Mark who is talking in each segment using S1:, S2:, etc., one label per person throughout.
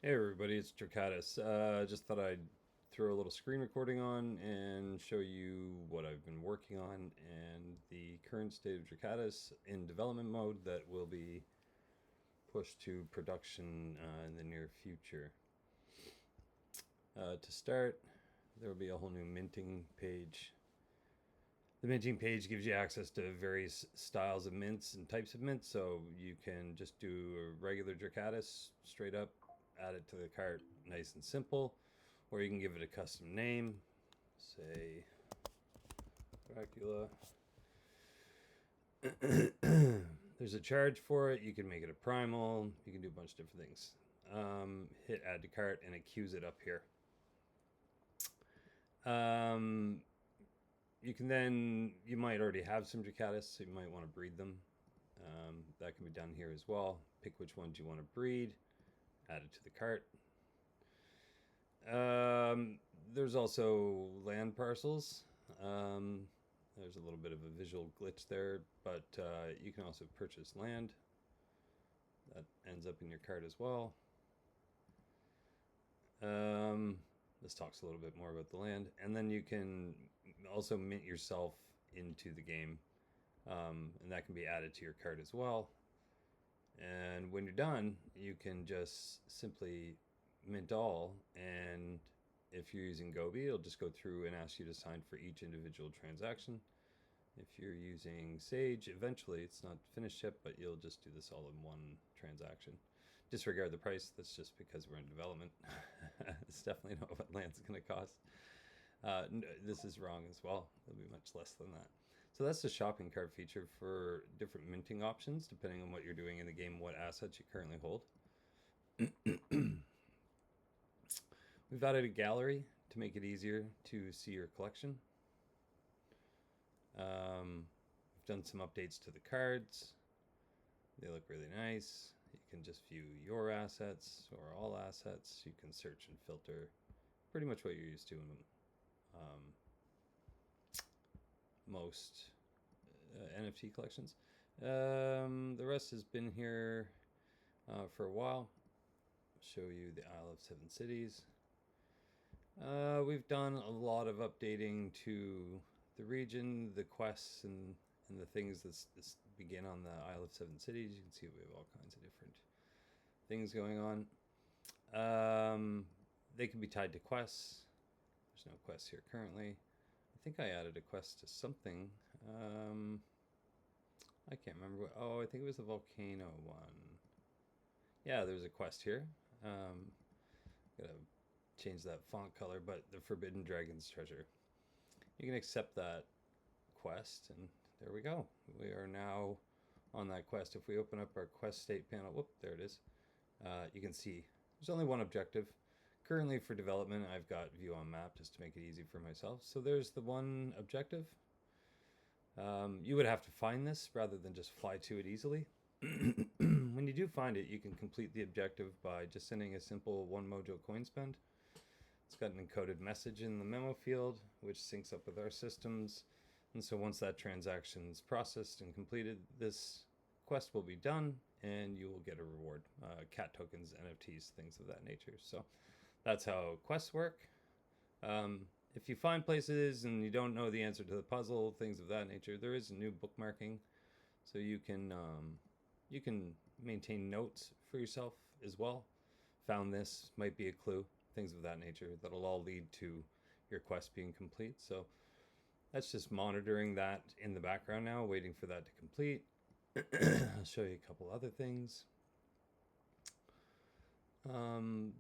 S1: Hey everybody, it's Dracattus. Just thought I'd throw a little screen recording on and show you what I've been working on and the current state of Dracattus in development mode that will be pushed to production in the near future. To start, there will be a whole new minting page. The minting page gives you access to various styles of mints and types of mints, so you can just do a regular Dracattus straight up, add it to the cart nice and simple, or you can give it a custom name, say Dracula. There's a charge for it. You can make it a primal. You can do a bunch of different things. Hit add to cart and it queues it up here. You can then, you might already have some Dracattus, so you might want to breed them. That can be done here as well. Pick which ones you want to breed, add it to the cart. There's also land parcels. There's a little bit of a visual glitch there, but you can also purchase land. That ends up in your cart as well. This talks a little bit more about the land. And then you can also mint yourself into the game. And that can be added to your cart as well. And when you're done, you can just simply mint all, and if you're using Gobi, it'll just go through and ask you to sign for each individual transaction. If you're using Sage, eventually it's not finished yet, but you'll just do this all in one transaction. Disregard the price, that's just because we're in development. It's definitely not what land's going to cost. This is wrong as well. It'll be much less than that. So that's the shopping cart feature for different minting options, depending on what you're doing in the game, what assets you currently hold. We've added a gallery to make it easier to see your collection. We've done some updates to the cards. They look really nice. You can just view your assets or all assets. You can search and filter, pretty much what you're used to in most NFT collections. The rest has been here for a while. I'll show you the Isle of Seven Cities. We've done a lot of updating to the region, the quests, and the things that begin on the Isle of Seven Cities. You can see we have all kinds of different things going on. They can be tied to quests. There's no quests here currently. I think I added a quest to something. I can't remember what. Oh, I think it was the volcano one. Yeah, there's a quest here. Gotta change that font color, but the Forbidden Dragon's Treasure. You can accept that quest, and there we go. We are now on that quest. If we open up our quest state panel, whoop, there it is. You can see there's only one objective. Currently for development, I've got view on map just to make it easy for myself. So there's the one objective. You would have to find this rather than just fly to it easily. When you do find it, you can complete the objective by just sending a simple 1 mojo coin spend. It's got an encoded message in the memo field, which syncs up with our systems. And so once that transaction is processed and completed, this quest will be done and you will get a reward. Cat tokens, NFTs, things of that nature. So that's how quests work. If you find places and you don't know the answer to the puzzle, things of that nature, there is a new bookmarking. So you can maintain notes for yourself as well. Found this, might be a clue, things of that nature. That'll all lead to your quest being complete. So that's just monitoring that in the background now, waiting for that to complete. I'll show you a couple other things.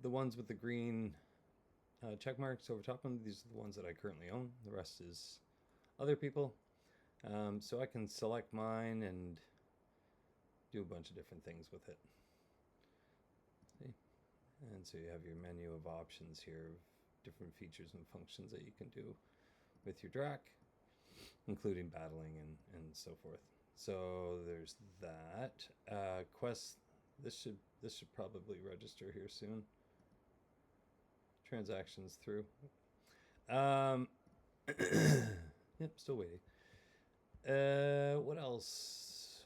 S1: The ones with the green check marks over top of them, these are the ones that I currently own. The rest is other people. So I can select mine and do a bunch of different things with it. See? And so you have your menu of options here of different features and functions that you can do with your Drac, including battling and so forth. So there's that. Quests, this should probably register here soon. Transactions through. Yep, still waiting. What else?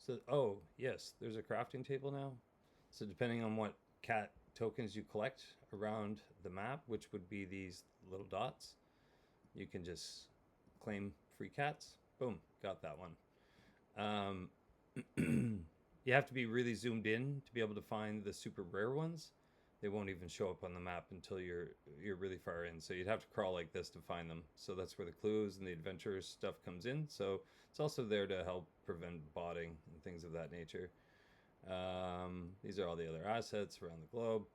S1: So, oh, yes, there's a crafting table now. So depending on what cat tokens you collect around the map, which would be these little dots, you can just claim free cats. Boom, got that one. You have to be really zoomed in to be able to find the super rare ones. They won't even show up on the map until you're really far in. So you'd have to crawl like this to find them. So that's where the clues and the adventure stuff comes in. So it's also there to help prevent botting and things of that nature. These are all the other assets around the globe.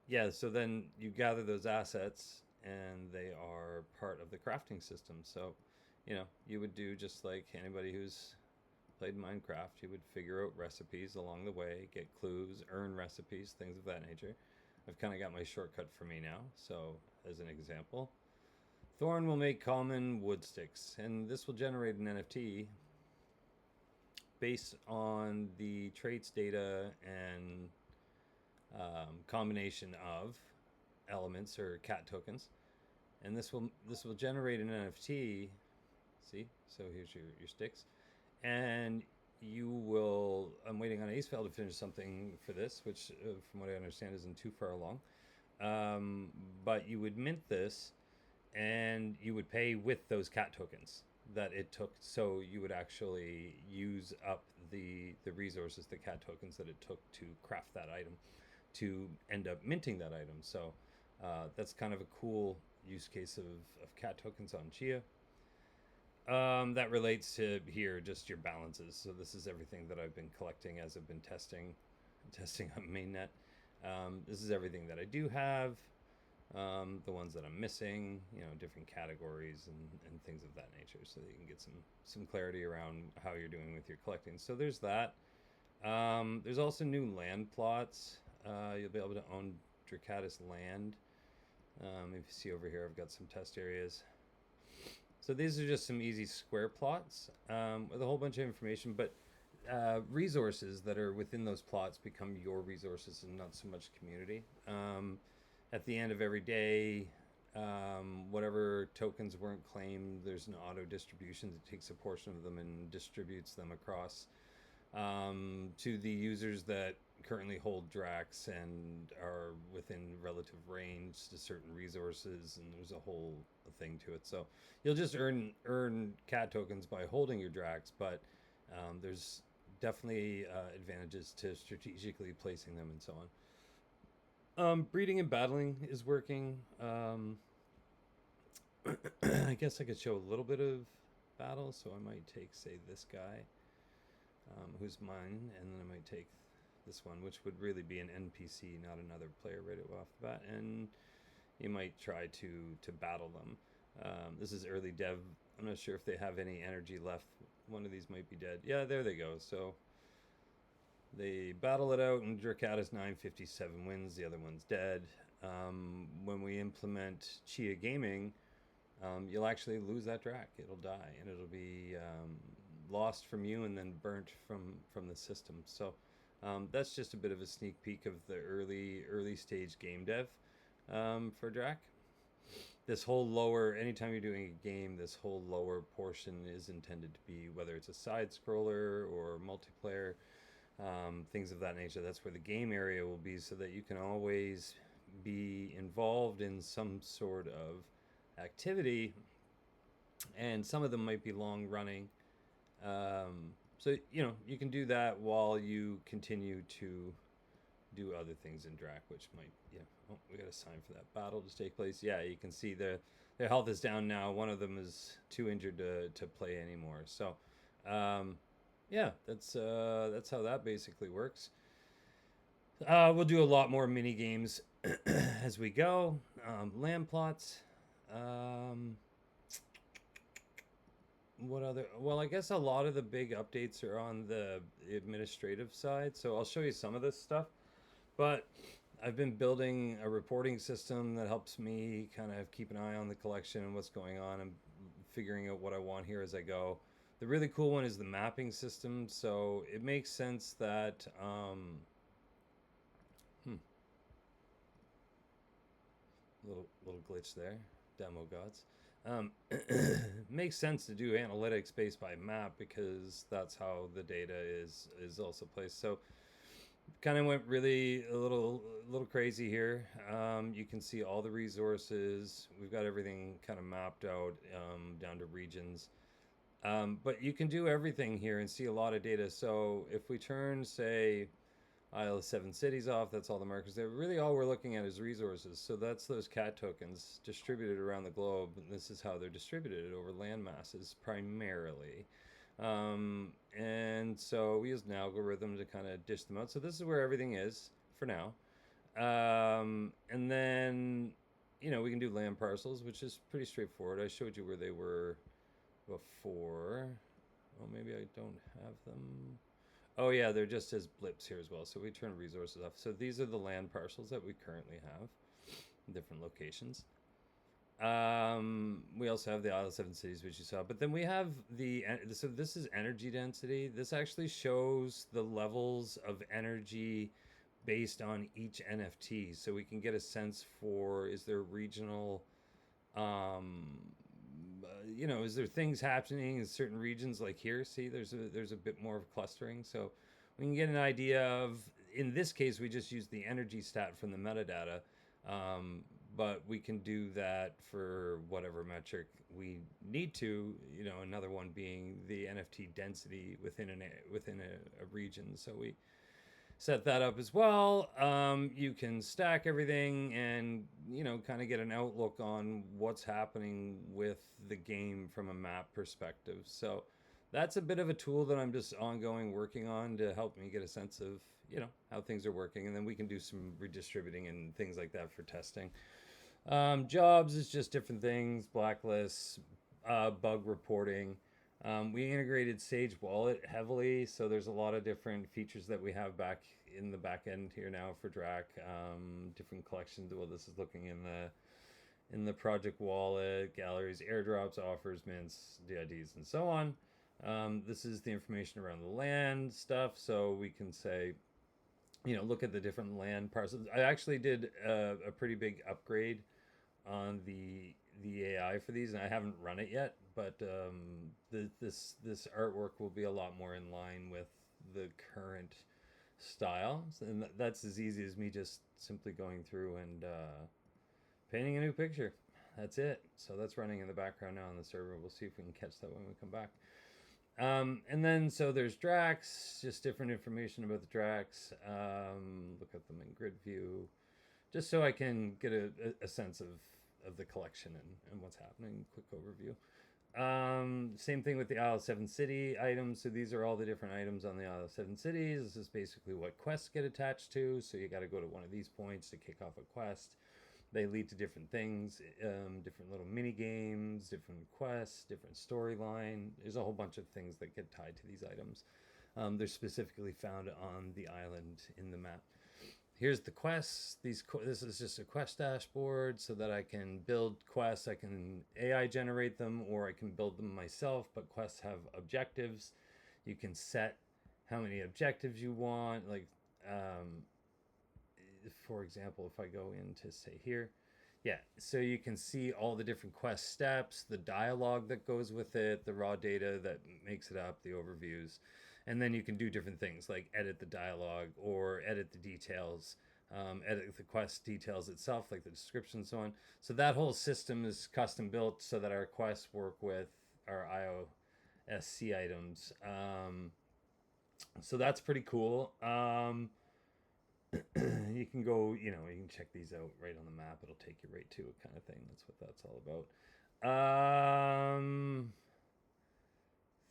S1: Yeah, so then you gather those assets and they are part of the crafting system. So, you would do just like anybody who's played Minecraft, you would figure out recipes along the way, get clues, earn recipes, things of that nature. I've kind of got my shortcut for me now. So, as an example, Thorn will make common wood sticks, and this will generate an NFT based on the traits data and combination of elements or cat tokens, and this will generate an NFT. See, so here's your sticks, and you will. I'm waiting on Acefell to finish something for this, which, from what I understand, isn't too far along. But you would mint this, and you would pay with those cat tokens that it took. So you would actually use up the resources, the cat tokens that it took to craft that item, to end up minting that item. So that's kind of a cool use case of cat tokens on Chia. That relates to here just your balances. So this is everything that I've been collecting as I've been testing on mainnet. This is everything that I do have, the ones that I'm missing, different categories and things of that nature, so that you can get some clarity around how you're doing with your collecting. So there's that. There's also new land plots. You'll be able to own Dracattus land. If you see over here, I've got some test areas. So these are just some easy square plots with a whole bunch of information, but resources that are within those plots become your resources and not so much community. At the end of every day, whatever tokens weren't claimed, there's an auto distribution that takes a portion of them and distributes them across to the users that currently hold Dracs and are within relative range to certain resources, and there's a whole thing to it. So you'll just earn cat tokens by holding your Dracs, but there's definitely advantages to strategically placing them and so on. Breeding and battling is working. I guess I could show a little bit of battle, so I might take, say, this guy, who's mine, and then I might take this one, which would really be an NPC, not another player right off the bat, and you might try to battle them. This is early dev. I'm not sure if they have any energy left. One of these might be dead. Yeah, there they go. So they battle it out, and Dracattus 957 wins. The other one's dead. When we implement Chia Gaming, you'll actually lose that Drac. It'll die, and it'll be lost from you and then burnt from the system. So that's just a bit of a sneak peek of the early stage game dev for Drac. This whole lower, anytime you're doing a game, this whole lower portion is intended to be, whether it's a side scroller or multiplayer, things of that nature. That's where the game area will be, so that you can always be involved in some sort of activity, and some of them might be long running. So you can do that while you continue to do other things in Drac, which might, oh, we got a sign for that battle to take place. Yeah, you can see their health is down now. One of them is too injured to play anymore. So yeah, that's how that basically works. We'll do a lot more mini games as we go. Land plots. What other? Well, I guess a lot of the big updates are on the administrative side, so I'll show you some of this stuff. But I've been building a reporting system that helps me kind of keep an eye on the collection and what's going on, and figuring out what I want here as I go. The really cool one is the mapping system, so it makes sense that little glitch there, demo gods. Makes sense to do analytics based by map because that's how the data is also placed. So kind of went really a little crazy here. You can see all the resources. We've got everything kind of mapped out down to regions. But you can do everything here and see a lot of data. So if we turn, say, Isle of Seven Cities off, that's all the markers there. Really, all we're looking at is resources. So that's those cat tokens distributed around the globe. And this is how they're distributed over land masses primarily. And so we used an algorithm to kind of dish them out. So this is where everything is for now. And then, we can do land parcels, which is pretty straightforward. I showed you where they were before. Well, maybe I don't have them. Oh yeah, they're just as blips here as well. So we turn resources off. So these are the land parcels that we currently have in different locations. We also have the Isle of Seven Cities, which you saw. But then we have so this is energy density. This actually shows the levels of energy based on each NFT. So we can get a sense for, is there regional, is there things happening in certain regions like here? See, there's a bit more of clustering. So we can get an idea of, in this case, we just use the energy stat from the metadata. But we can do that for whatever metric we need to, another one being the NFT density within a region. So we set that up as well. You can stack everything and, kind of get an outlook on what's happening with the game from a map perspective. So that's a bit of a tool that I'm just ongoing working on to help me get a sense of, how things are working. And then we can do some redistributing and things like that for testing. Jobs is just different things, blacklists, bug reporting. We integrated Sage Wallet heavily, so there's a lot of different features that we have back in the back end here now for Drac. Different collections. Well, this is looking in the project wallet, galleries, airdrops, offers, mints, DIDs, and so on. This is the information around the land stuff, so we can say, look at the different land parcels. I actually did a pretty big upgrade on the AI for these, and I haven't run it yet, but this artwork will be a lot more in line with the current style, and that's as easy as me just simply going through and painting a new picture. That's it. So that's running in the background now on the server. We'll see if we can catch that when we come back. And then, so there's Dracs, just different information about the Dracs. Look at them in grid view, just so I can get a sense of the collection and what's happening. Quick overview. Same thing with the Isle of Seven City items. So these are all the different items on the Isle of Seven Cities. This is basically what quests get attached to. So you got to go to one of these points to kick off a quest. They lead to different things, different little mini games, different quests, different storyline. There's a whole bunch of things that get tied to these items. They're specifically found on the island in the map. Here's the quests. This is just a quest dashboard so that I can build quests. I can AI generate them, or I can build them myself, but quests have objectives. You can set how many objectives you want. Like, for example, if I go into, say, here, yeah, so you can see all the different quest steps, the dialogue that goes with it, the raw data that makes it up, the overviews. And then you can do different things like edit the dialogue or edit the details, edit the quest details itself, like the description and so on. So that whole system is custom built so that our quests work with our IOSC items. So that's pretty cool. You can go, you can check these out right on the map. It'll take you right to it, kind of thing. That's what that's all about.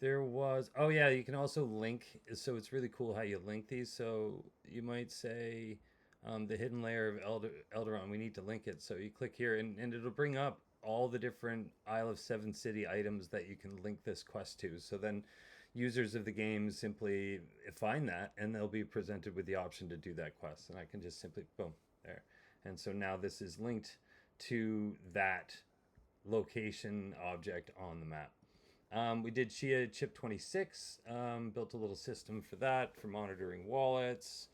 S1: There was, oh yeah, you can also link. So it's really cool how you link these. So you might say the hidden layer of Elderon, we need to link it. So you click here and it'll bring up all the different Isle of Seven City items that you can link this quest to. So then users of the game simply find that and they'll be presented with the option to do that quest. And I can just simply, boom, there. And so now this is linked to that location object on the map. We did Chia Chip 26, built a little system for that, for monitoring wallets.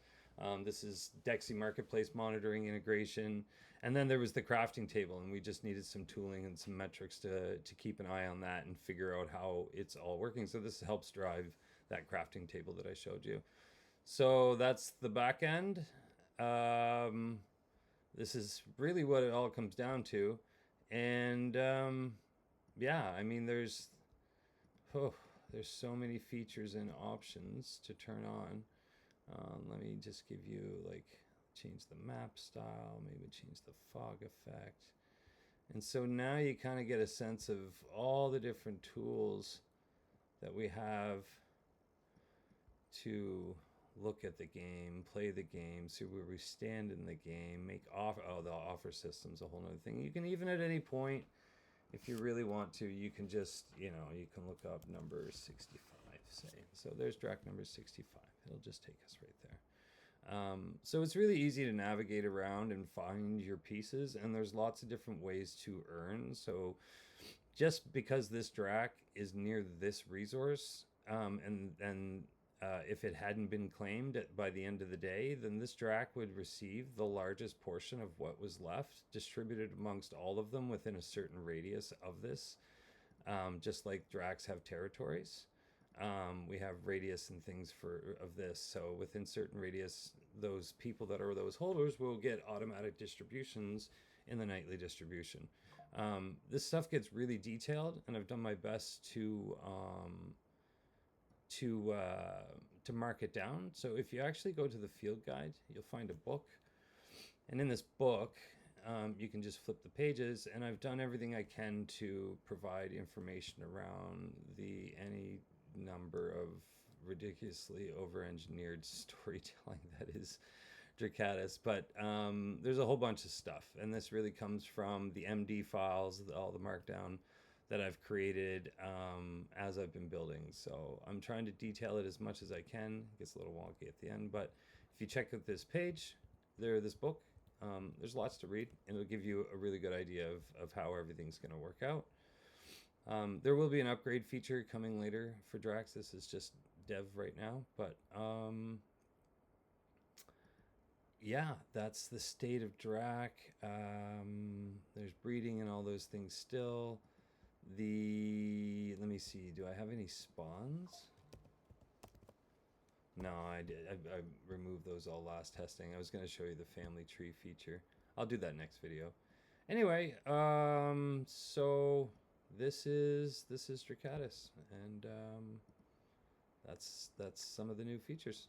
S1: This is Dexy Marketplace monitoring integration. And then there was the crafting table, and we just needed some tooling and some metrics to keep an eye on that and figure out how it's all working. So this helps drive that crafting table that I showed you. So that's the back end. This is really what it all comes down to. And yeah, I mean, there's so many features and options to turn on. Let me just give you, like, change the map style, maybe change the fog effect. And so now you kind of get a sense of all the different tools that we have to look at the game, play the game, see where we stand in the game, make offer. Oh, the offer system's a whole other thing. You can even at any point, if you really want to, you can just, you can look up number 65, say. So there's Drac number 65. It'll just take us right there. So it's really easy to navigate around and find your pieces, and there's lots of different ways to earn. So just because this Drac is near this resource, and if it hadn't been claimed by the end of the day, then this Drac would receive the largest portion of what was left, distributed amongst all of them within a certain radius of this. Just like Dracs have territories, we have radius and things of this. So within certain radius, those people that are those holders will get automatic distributions in the nightly distribution. This stuff gets really detailed, and I've done my best to mark it down. So if you actually go to the field guide, you'll find a book, and in this book, you can just flip the pages, and I've done everything I can to provide information around any number of ridiculously over-engineered storytelling that is Dracattus, but there's a whole bunch of stuff, and this really comes from the MD files, all the markdown that I've created as I've been building. So I'm trying to detail it as much as I can. It gets a little wonky at the end, but if you check out this page, this book, there's lots to read, and it'll give you a really good idea of how everything's going to work out. There will be an upgrade feature coming later for Drax. This is just dev right now, but yeah, that's the state of Drac. There's breeding and all those things still. Let me see, do I have any spawns? No, I did. I removed those all last testing. I was going to show you the family tree feature. I'll do that next video. Anyway, so this is Dracattus, and that's some of the new features.